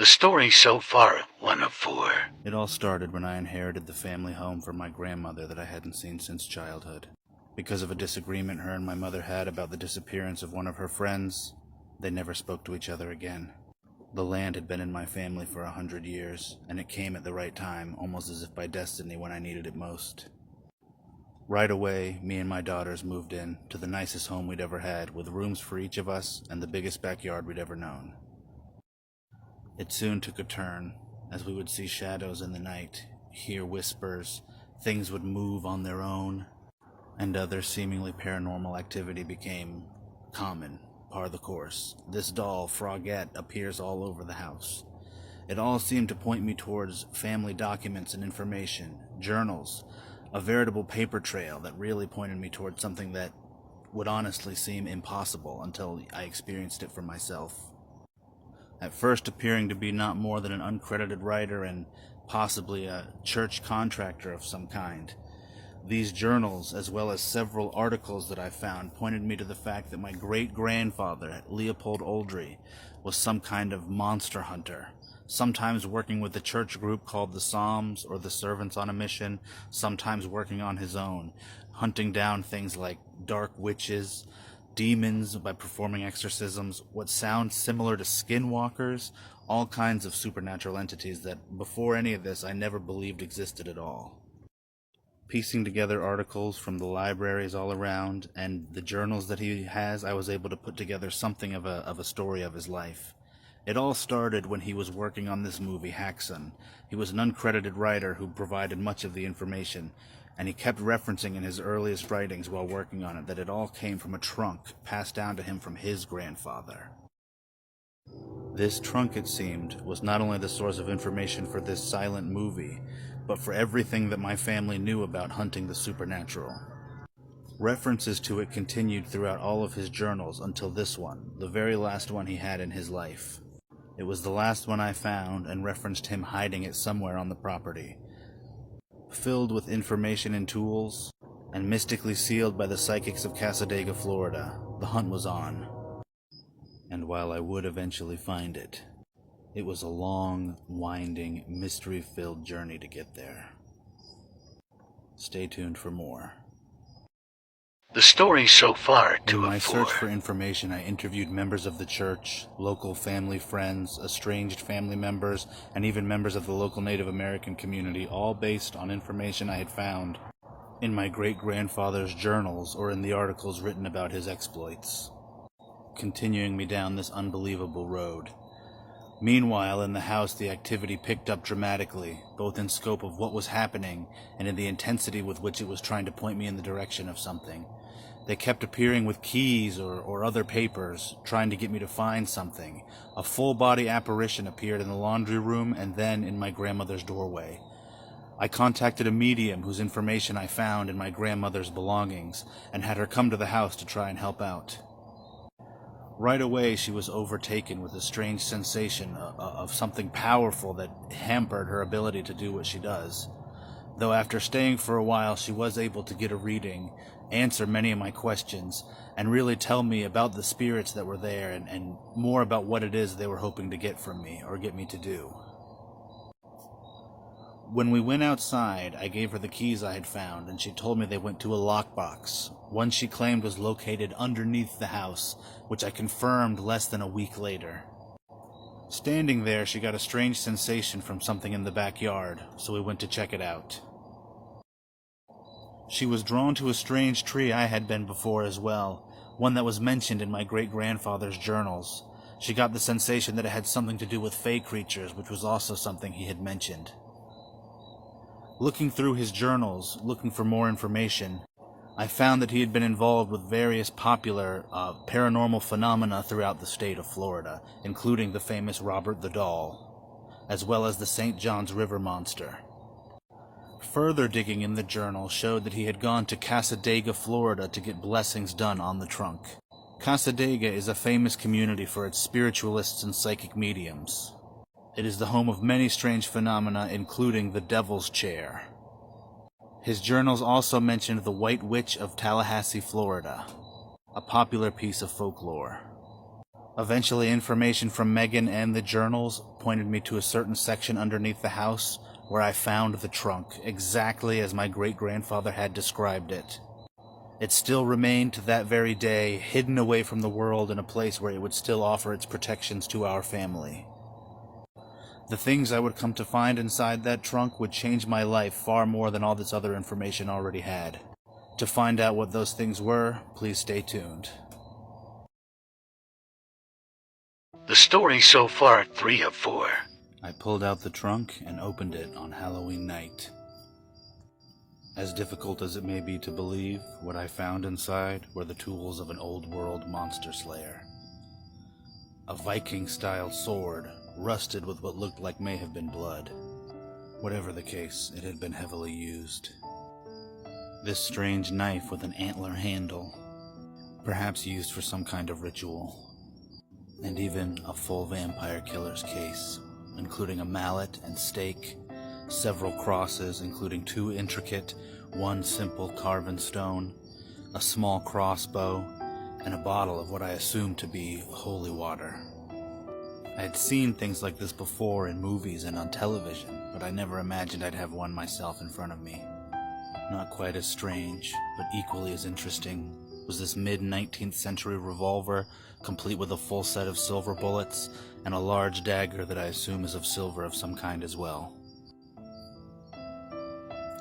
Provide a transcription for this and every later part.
The story so far, one of four. It all started when I inherited the family home from my grandmother that I hadn't seen since childhood. Because of a disagreement her and my mother had about the disappearance of one of her friends, they never spoke to each other again. The land had been in my family for 100 years, and it came at the right time, almost as if by destiny when I needed it most. Right away, me and my daughters moved in to the nicest home we'd ever had, with rooms for each of us and the biggest backyard we'd ever known. It soon took a turn, as we would see shadows in the night, hear whispers, things would move on their own, and other seemingly paranormal activity became common, par the course. This doll, Frogette, appears all over the house. It all seemed to point me towards family documents and information, journals, a veritable paper trail that really pointed me towards something that would honestly seem impossible until I experienced it for myself. At first appearing to be not more than an uncredited writer and possibly a church contractor of some kind. These journals, as well as several articles that I found, pointed me to the fact that my great-grandfather, Leopold Oldry, was some kind of monster hunter, sometimes working with a church group called the Psalms or the Servants on a Mission, sometimes working on his own, hunting down things like dark witches, demons by performing exorcisms, what sounds similar to skinwalkers, all kinds of supernatural entities that, before any of this, I never believed existed at all. Piecing together articles from the libraries all around and the journals that he has, I was able to put together something of a story of his life. It all started when he was working on this movie, Haxon. He was an uncredited writer who provided much of the information, and he kept referencing in his earliest writings while working on it that it all came from a trunk passed down to him from his grandfather. This trunk, it seemed, was not only the source of information for this silent movie, but for everything that my family knew about hunting the supernatural. References to it continued throughout all of his journals until this one, the very last one he had in his life. It was the last one I found and referenced him hiding it somewhere on the property. Filled with information and tools, and mystically sealed by the psychics of Cassadaga, Florida, the hunt was on. And while I would eventually find it, it was a long, winding, mystery-filled journey to get there. Stay tuned for more. The story so far, In two my of four. search for information, I interviewed members of the church, local family friends, estranged family members, and even members of the local Native American community, all based on information I had found in my great-grandfather's journals or in the articles written about his exploits, continuing me down this unbelievable road. Meanwhile, in the house, the activity picked up dramatically, both in scope of what was happening and in the intensity with which it was trying to point me in the direction of something. They kept appearing with keys or other papers, trying to get me to find something. A full-body apparition appeared in the laundry room and then in my grandmother's doorway. I contacted a medium whose information I found in my grandmother's belongings and had her come to the house to try and help out. Right away, she was overtaken with a strange sensation of something powerful that hampered her ability to do what she does. Though after staying for a while, she was able to get a reading, answer many of my questions, and really tell me about the spirits that were there and more about what it is they were hoping to get from me or get me to do. When we went outside, I gave her the keys I had found, and she told me they went to a lockbox, one she claimed was located underneath the house, which I confirmed less than a week later. Standing there, she got a strange sensation from something in the backyard, so we went to check it out. She was drawn to a strange tree I had been before as well, one that was mentioned in my great-grandfather's journals. She got the sensation that it had something to do with fey creatures, which was also something he had mentioned. Looking through his journals, looking for more information, I found that he had been involved with various popular paranormal phenomena throughout the state of Florida, including the famous Robert the Doll, as well as the St. Johns River Monster. Further digging in the journal showed that he had gone to Cassadaga, Florida to get blessings done on the trunk. Cassadaga is a famous community for its spiritualists and psychic mediums. It is the home of many strange phenomena, including the Devil's Chair. His journals also mentioned the White Witch of Tallahassee, Florida, a popular piece of folklore. Eventually, information from Megan and the journals pointed me to a certain section underneath the house where I found the trunk, exactly as my great-grandfather had described it. It still remained to that very day, hidden away from the world in a place where it would still offer its protections to our family. The things I would come to find inside that trunk would change my life far more than all this other information already had. To find out what those things were, please stay tuned. The story so far, 3 of 4. I pulled out the trunk and opened it on Halloween night. As difficult as it may be to believe, what I found inside were the tools of an old-world monster slayer. A Viking-style sword, rusted with what looked like may have been blood. Whatever the case, it had been heavily used. This strange knife with an antler handle, perhaps used for some kind of ritual. And even a full vampire killer's case, including a mallet and stake, several crosses, including 2 intricate, 1 simple carven stone, a small crossbow, and a bottle of what I assumed to be holy water. I had seen things like this before in movies and on television, but I never imagined I'd have one myself in front of me. Not quite as strange, but equally as interesting, was this mid-19th century revolver, complete with a full set of silver bullets, and a large dagger that I assume is of silver of some kind as well.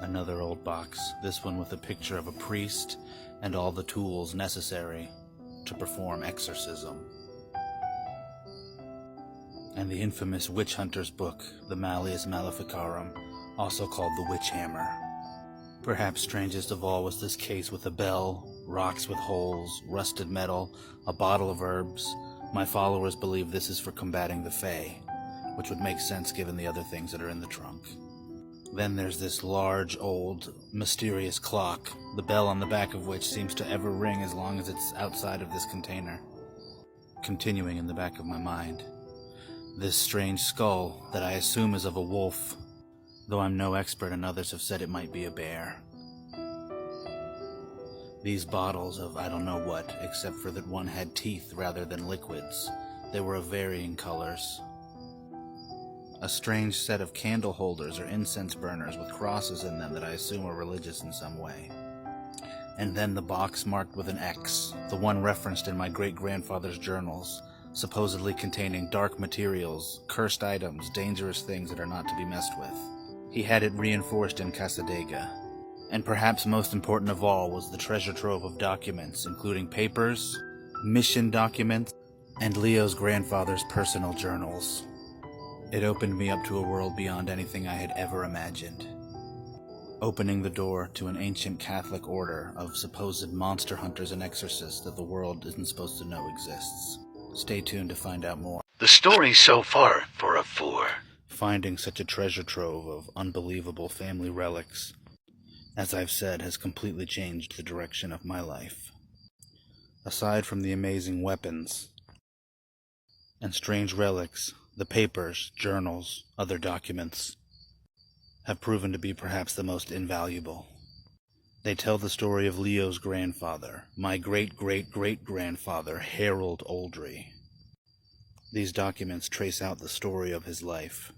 Another old box, this one with a picture of a priest and all the tools necessary to perform exorcism. And the infamous witch hunter's book, the Malleus Maleficarum, also called the Witch Hammer. Perhaps strangest of all was this case with a bell, rocks with holes, rusted metal, a bottle of herbs. My followers believe this is for combating the Fae, which would make sense given the other things that are in the trunk. Then there's this large, old, mysterious clock, the bell on the back of which seems to ever ring as long as it's outside of this container. Continuing in the back of my mind, this strange skull that I assume is of a wolf, though I'm no expert and others have said it might be a bear. These bottles of I don't know what, except for that one had teeth rather than liquids. They were of varying colors. A strange set of candle holders or incense burners with crosses in them that I assume are religious in some way. And then the box marked with an X, the one referenced in my great-grandfather's journals, supposedly containing dark materials, cursed items, dangerous things that are not to be messed with. He had it reinforced in Casadega. And perhaps most important of all was the treasure trove of documents, including papers, mission documents, and Leo's grandfather's personal journals. It opened me up to a world beyond anything I had ever imagined, opening the door to an ancient Catholic order of supposed monster hunters and exorcists that the world isn't supposed to know exists. Stay tuned to find out more. The story so far, 4 of 4. Finding such a treasure trove of unbelievable family relics, as I've said, has completely changed the direction of my life. Aside from the amazing weapons and strange relics, the papers, journals, other documents have proven to be perhaps the most invaluable. They tell the story of Leo's grandfather, my great-great-great-grandfather, Harold Oldry. These documents trace out the story of his life,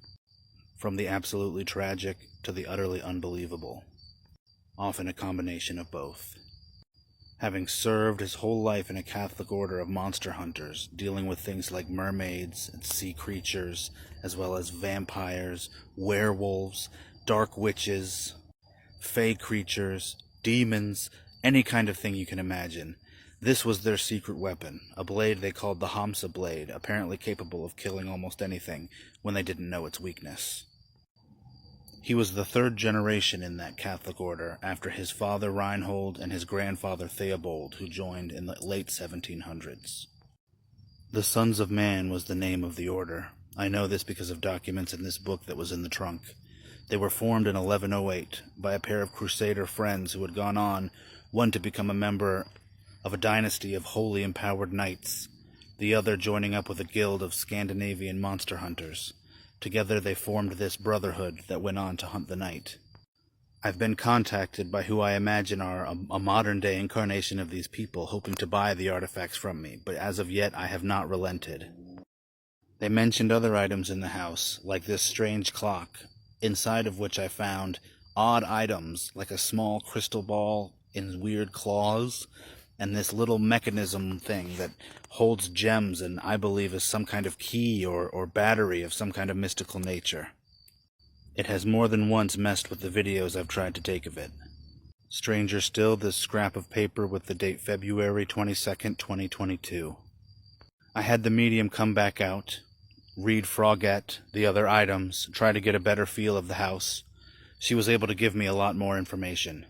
from the absolutely tragic to the utterly unbelievable, often a combination of both. Having served his whole life in a Catholic order of monster hunters, dealing with things like mermaids and sea creatures, as well as vampires, werewolves, dark witches, fey creatures, demons, any kind of thing you can imagine. This was their secret weapon, a blade they called the Hamsa blade, apparently capable of killing almost anything when they didn't know its weakness. He was the 3rd generation in that Catholic order, after his father Reinhold and his grandfather Theobald, who joined in the late 1700s. The Sons of Man was the name of the order. I know this because of documents in this book that was in the trunk. They were formed in 1108 by a pair of crusader friends who had gone on, one to become a member of a dynasty of holy empowered knights, the other joining up with a guild of Scandinavian monster hunters. Together they formed this brotherhood that went on to hunt the night. I've been contacted by who I imagine are a modern-day incarnation of these people, hoping to buy the artifacts from me, but as of yet I have not relented. They mentioned other items in the house, like this strange clock, inside of which I found odd items like a small crystal ball in weird claws, and this little mechanism thing that holds gems and I believe is some kind of key or battery of some kind of mystical nature. It has more than once messed with the videos I've tried to take of it. Stranger still, this scrap of paper with the date February 22nd, 2022. I had the medium come back out, read Frogette, the other items, try to get a better feel of the house. She was able to give me a lot more information,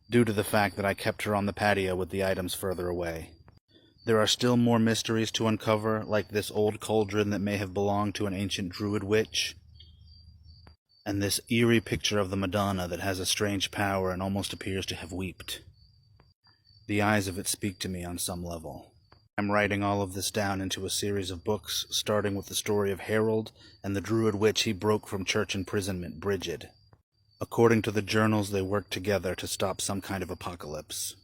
due to the fact that I kept her on the patio with the items further away. There are still more mysteries to uncover, like this old cauldron that may have belonged to an ancient druid witch, and this eerie picture of the Madonna that has a strange power and almost appears to have wept. The eyes of it speak to me on some level. I'm writing all of this down into a series of books, starting with the story of Harold and the druid witch he broke from church imprisonment, Brigid. According to the journals, they worked together to stop some kind of apocalypse.